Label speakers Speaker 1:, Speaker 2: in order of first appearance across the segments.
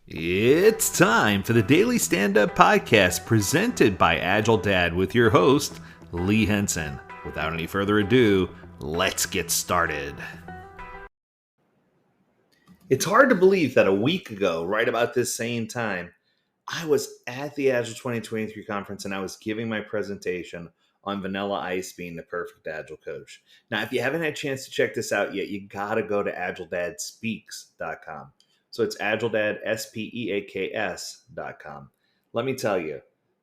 Speaker 1: It's time for the Daily Stand Up Podcast presented by AgileDad with your host, Lee Henson. Without any further ado, let's get started. It's hard to believe that a week ago, right about this same time, I was at the Agile 2023 conference and I was giving my presentation on Vanilla Ice being the perfect Agile coach. Now, if you haven't had a chance to check this out yet, you got to go to AgileDadSpeaks.com. So it's AgileDad, SPEAKS.com. Let me tell you,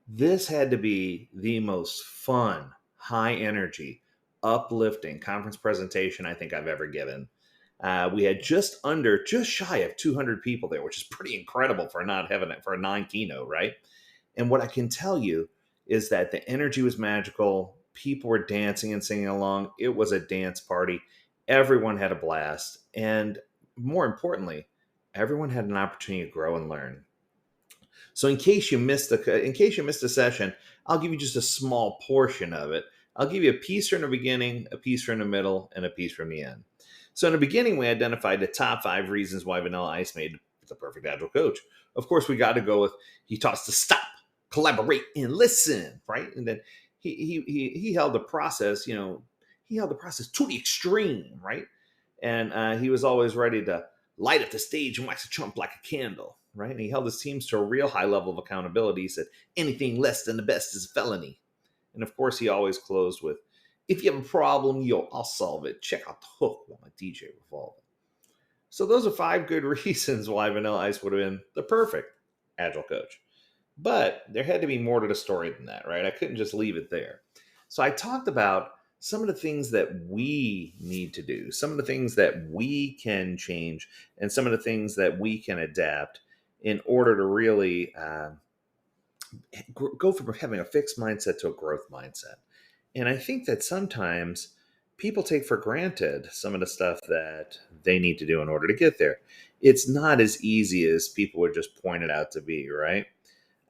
Speaker 1: this had to be the most fun, high energy, uplifting conference presentation I think I've ever given. We had just shy of 200 people there, which is pretty incredible for not having it for a non-keynote, right? And what I can tell you is that the energy was magical. People were dancing and singing along. It was a dance party. Everyone had a blast, and more importantly, everyone had an opportunity to grow and learn. So, in case you missed a session, I'll give you just a small portion of it. I'll give you a piece from the beginning, a piece from the middle, and a piece from the end. So in the beginning, we identified the top 5 reasons why Vanilla Ice made the perfect Agile coach. Of course, we got to go with he taught us to stop, collaborate, and listen, right? And then he held the process, he held the process to the extreme, right? And he was always ready to light up the stage and wax a chump like a candle, right? And he held his teams to a real high level of accountability. He said, anything less than the best is a felony. And of course, he always closed with, if you have a problem, I'll solve it. Check out the hook while my DJ revolving. So those are 5 good reasons why Vanilla Ice would have been the perfect Agile coach. But there had to be more to the story than that, right? I couldn't just leave it there. So I talked about some of the things that we need to do, some of the things that we can change, and some of the things that we can adapt in order to really go from having a fixed mindset to a growth mindset. And I think that sometimes people take for granted some of the stuff that they need to do in order to get there. It's not as easy as people would just point it out to be, right?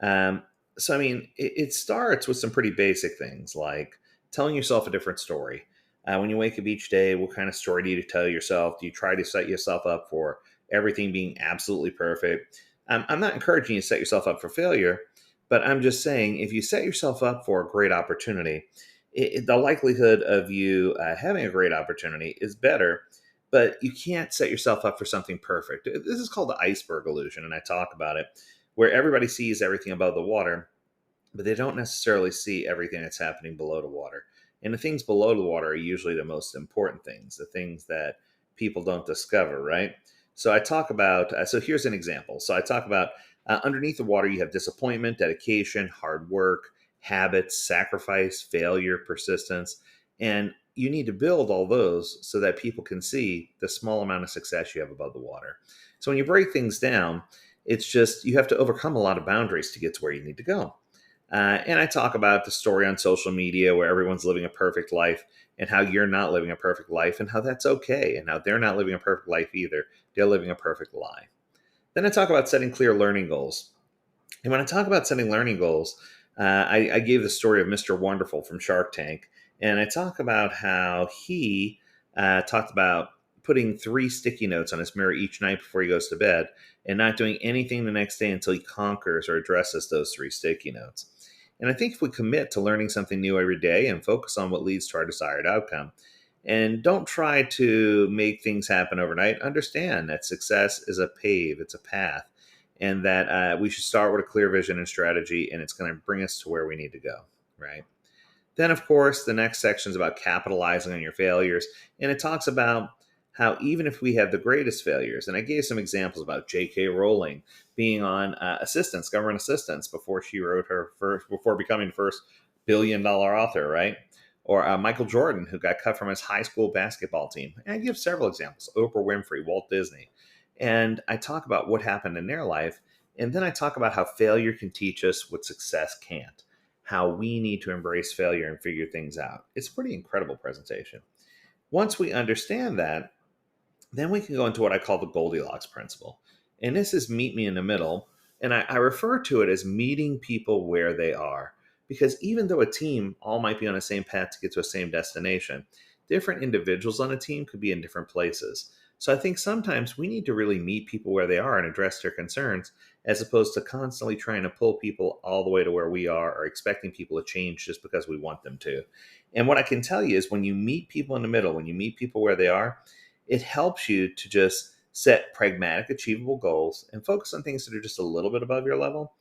Speaker 1: So, I mean, it starts with some pretty basic things like telling yourself a different story. When you wake up each day, what kind of story do you tell yourself? Do you try to set yourself up for everything being absolutely perfect? I'm not encouraging you to set yourself up for failure, but I'm just saying if you set yourself up for a great opportunity, the likelihood of you having a great opportunity is better, but you can't set yourself up for something perfect. This is called the iceberg illusion, and I talk about it, where everybody sees everything above the water, but they don't necessarily see everything that's happening below the water. And the things below the water are usually the most important things, the things that people don't discover, right? So I talk about, so here's an example. So I talk about underneath the water, you have disappointment, dedication, hard work, habits, sacrifice, failure, persistence. And you need to build all those so that people can see the small amount of success you have above the water. So when you break things down, it's just you have to overcome a lot of boundaries to get to where you need to go. And I talk about the story on social media where everyone's living a perfect life and how you're not living a perfect life and how that's okay and how they're not living a perfect life either. They're living a perfect lie. Then I talk about setting clear learning goals. And when I talk about setting learning goals, I gave the story of Mr. Wonderful from Shark Tank. And I talk about how he talked about putting 3 sticky notes on his mirror each night before he goes to bed and not doing anything the next day until he conquers or addresses those 3 sticky notes. And I think if we commit to learning something new every day and focus on what leads to our desired outcome, and don't try to make things happen overnight, understand that success is a pave, it's a path, and that we should start with a clear vision and strategy, and it's going to bring us to where we need to go, right? Then, of course, the next section is about capitalizing on your failures, and it talks about how even if we have the greatest failures, and I gave some examples about J.K. Rowling being on government assistance before she wrote before becoming the first billion-dollar author, right? Or Michael Jordan, who got cut from his high school basketball team. And I give several examples: Oprah Winfrey, Walt Disney, and I talk about what happened in their life, and then I talk about how failure can teach us what success can't, how we need to embrace failure and figure things out. It's a pretty incredible presentation. Once we understand that, then we can go into what I call the Goldilocks principle. And this is meet me in the middle. And I refer to it as meeting people where they are. Because even though a team all might be on the same path to get to a same destination, different individuals on a team could be in different places. So I think sometimes we need to really meet people where they are and address their concerns, as opposed to constantly trying to pull people all the way to where we are or expecting people to change just because we want them to. And what I can tell you is when you meet people in the middle, when you meet people where they are, it helps you to just set pragmatic, achievable goals and focus on things that are just a little bit above your level,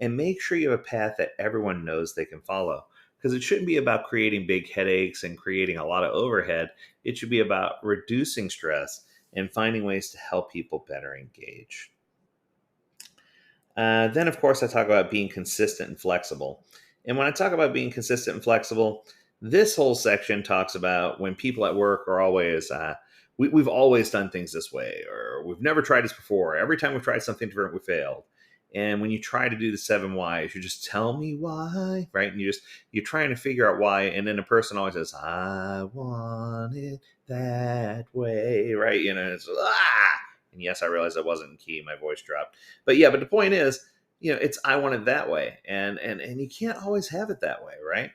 Speaker 1: and make sure you have a path that everyone knows they can follow. Because it shouldn't be about creating big headaches and creating a lot of overhead. It should be about reducing stress and finding ways to help people better engage. Then, of course, I talk about being consistent and flexible. And when I talk about being consistent and flexible, this whole section talks about when people at work are always, we've always done things this way, or we've never tried this before. Every time we've tried something different, we failed. And when you try to do the 7 whys, you just tell me why, right? And you're trying to figure out why. And then the person always says, I want it that way, right? It's And yes, I realized I wasn't in key. My voice dropped. But yeah, but the point is, it's I want it that way. And you can't always have it that way, right?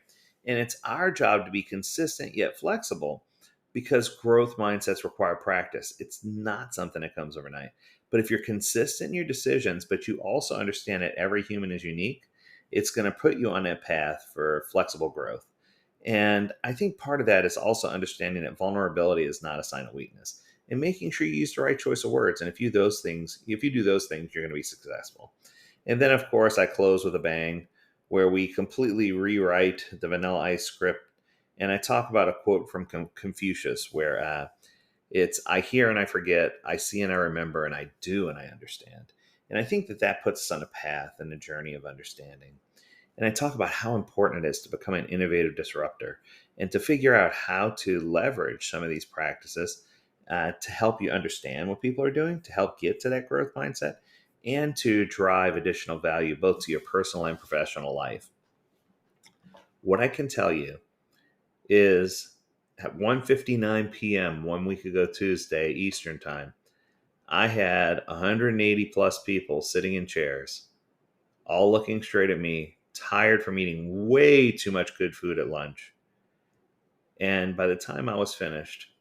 Speaker 1: And it's our job to be consistent yet flexible, because growth mindsets require practice. It's not something that comes overnight. But if you're consistent in your decisions, but you also understand that every human is unique, it's going to put you on that path for flexible growth. And I think part of that is also understanding that vulnerability is not a sign of weakness, and making sure you use the right choice of words. And if you do those things, you're going to be successful. And then, of course, I close with a bang, where we completely rewrite the Vanilla Ice script. And I talk about a quote from Confucius, where it's I hear and I forget, I see and I remember, and I do and I understand. And I think that puts us on a path and a journey of understanding. And I talk about how important it is to become an innovative disruptor and to figure out how to leverage some of these practices to help you understand what people are doing, to help get to that growth mindset, and to drive additional value both to your personal and professional life. What I can tell you is at 1:59 p.m. 1 week ago Tuesday Eastern Time, I had 180 plus people sitting in chairs, all looking straight at me, tired from eating way too much good food at lunch. And by the time I was finished,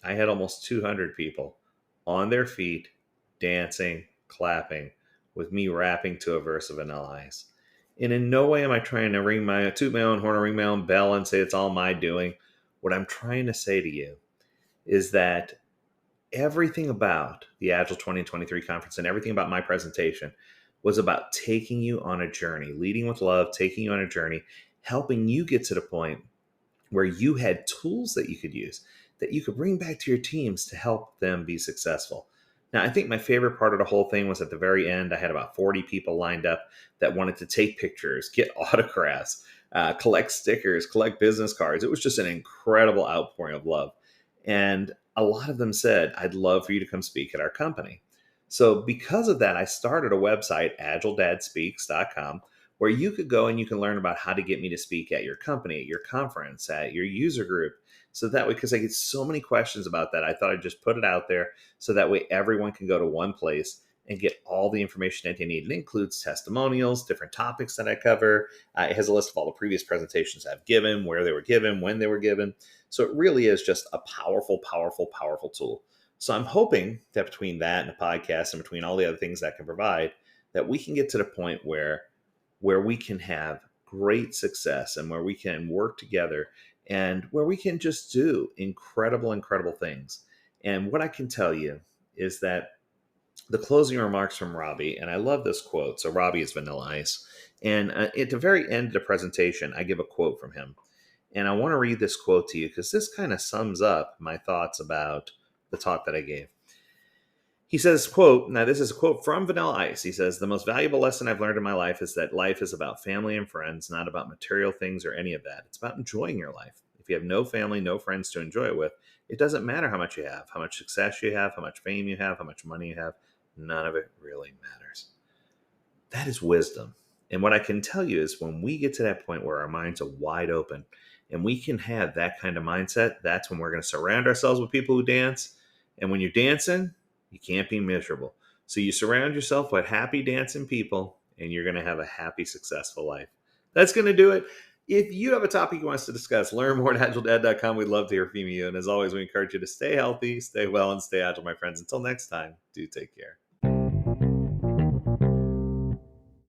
Speaker 1: I had almost 200 people on their feet, dancing, clapping, with me rapping to a verse of Vanilla Ice. And in no way am I trying to toot my own horn or ring my own bell and say it's all my doing. What I'm trying to say to you is that everything about the Agile 2023 conference and everything about my presentation was about taking you on a journey, leading with love, taking you on a journey, helping you get to the point where you had tools that you could use, that you could bring back to your teams to help them be successful. Now, I think my favorite part of the whole thing was at the very end. I had about 40 people lined up that wanted to take pictures, get autographs, collect stickers, collect business cards. It was just an incredible outpouring of love. And a lot of them said, I'd love for you to come speak at our company. So because of that, I started a website, AgileDadSpeaks.com, where you could go and you can learn about how to get me to speak at your company, at your conference, at your user group. So that way, because I get so many questions about that, I thought I'd just put it out there so that way everyone can go to one place and get all the information that they need. It includes testimonials, different topics that I cover. It has a list of all the previous presentations I've given, where they were given, when they were given. So it really is just a powerful, powerful, powerful tool. So I'm hoping that between that and the podcast and between all the other things that can provide, that we can get to the point where we can have great success and where we can work together and where we can just do incredible, incredible things. And what I can tell you is that the closing remarks from Robbie, and I love this quote. So Robbie is Vanilla Ice. And at the very end of the presentation, I give a quote from him. And I want to read this quote to you because this kind of sums up my thoughts about the talk that I gave. He says, quote, now this is a quote from Vanilla Ice. He says, the most valuable lesson I've learned in my life is that life is about family and friends, not about material things or any of that. It's about enjoying your life. If you have no family, no friends to enjoy it with, it doesn't matter how much you have, how much success you have, how much fame you have, how much money you have. None of it really matters. That is wisdom. And what I can tell you is when we get to that point where our minds are wide open and we can have that kind of mindset, that's when we're going to surround ourselves with people who dance. And when you're dancing, you can't be miserable. So you surround yourself with happy dancing people and you're going to have a happy, successful life. That's going to do it. If you have a topic you want us to discuss, learn more at agiledad.com. We'd love to hear from you. And as always, we encourage you to stay healthy, stay well, and stay agile, my friends. Until next time, do take care.